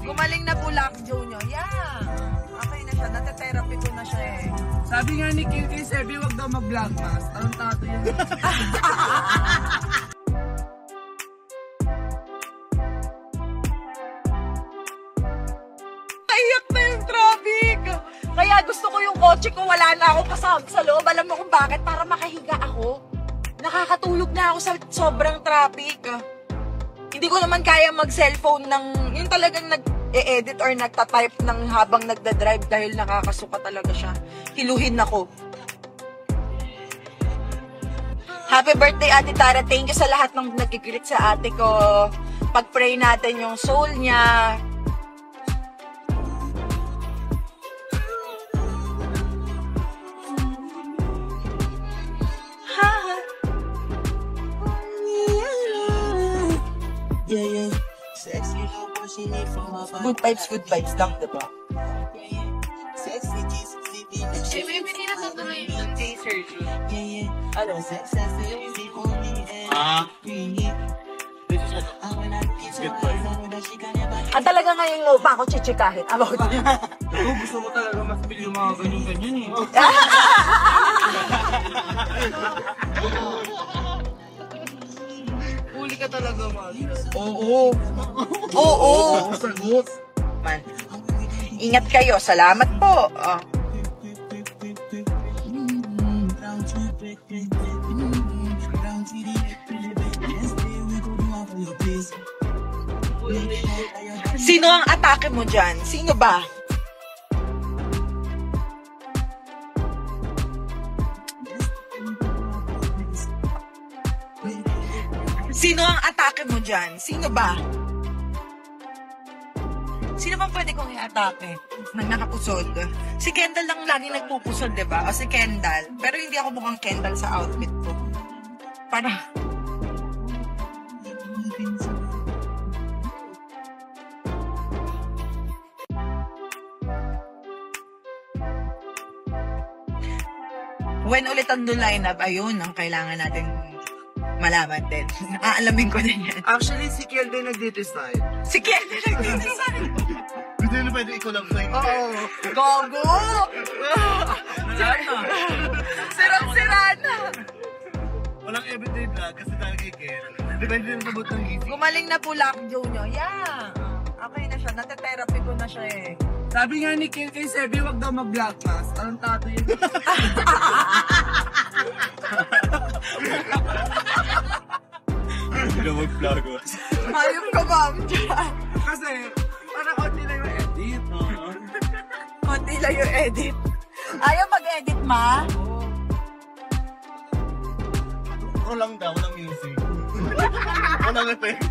Gumaling na po Lucky Joe nyo. Yeah. Okay na siya. Nata-therapy ko na siya eh. Sabi nga ni Kim kay Sebi, wag daw mag-vlog mask. Anong tato yun? Naiyak na yung traffic. Kaya gusto ko yung kotse ko. Wala na akong kasama sa loob. Alam mo kung bakit? Para makahiga ako. Nakakatulog na ako sa sobrang traffic. Hindi ko naman kaya mag-cellphone ng, yung talagang nag-e-edit or nagtatype ng habang nagdadrive dahil nakakasuka talaga siya. Hiluhin ako. Happy birthday, Ate Tara. Thank you sa lahat ng nag-greet sa ate ko. Pag-pray natin yung soul niya. Yeah, sexy how what she need from my body. Good vibes lang, diba? Sexy Jesus, Siyempre, hindi na tutuloy yung day surgery. yeah. Ano? Sexy on me Ah, talaga ngayon low pa ako chichikahin. About Oo, gusto mo talaga mas pili yung mga ganyan-ganyan eh. Huli ka talaga, Mag. Oo. Oo. Sagot. Man. Ingat kayo. Salamat po. Oh. Sino ang atake mo dyan? Sino ba? Sino ang atake mo dyan? Sino ba? Sino bang pwede kong i-atake? Nang nakapusod. Si Kendall lang lagi nagpupusod, diba? O si Kendall. Pero hindi ako mukhang Kendall sa outfit ko. Para... When ulit ang lineup, ayun ang kailangan natin malaman din. Aalamin ko din yan. Actually, si Kiel din nag-decide. Si Kendall nag-design. Gusto nyo pwede ikaw lang sa inyo. Oo. Gogo! Sirang-sira na. Walang everyday vlog kasi tayo kay Kiel. Depende din sa bot ng isip. Gumaling na po Lucky Joe nyo. Yeah. Okay na siya. Nata-therapy ko na siya eh. Sabi nga ni Kiel kay Sebi, wag daw mag-vlog mask. Anong tato yun? Hindi na mag-vlog mask. Hayop ka ba dyan? Kasi, parang konti lang yung edit. Konti lang yung edit. Ayaw mag-edit, ma? Ako lang daw, walang music. Walang effect.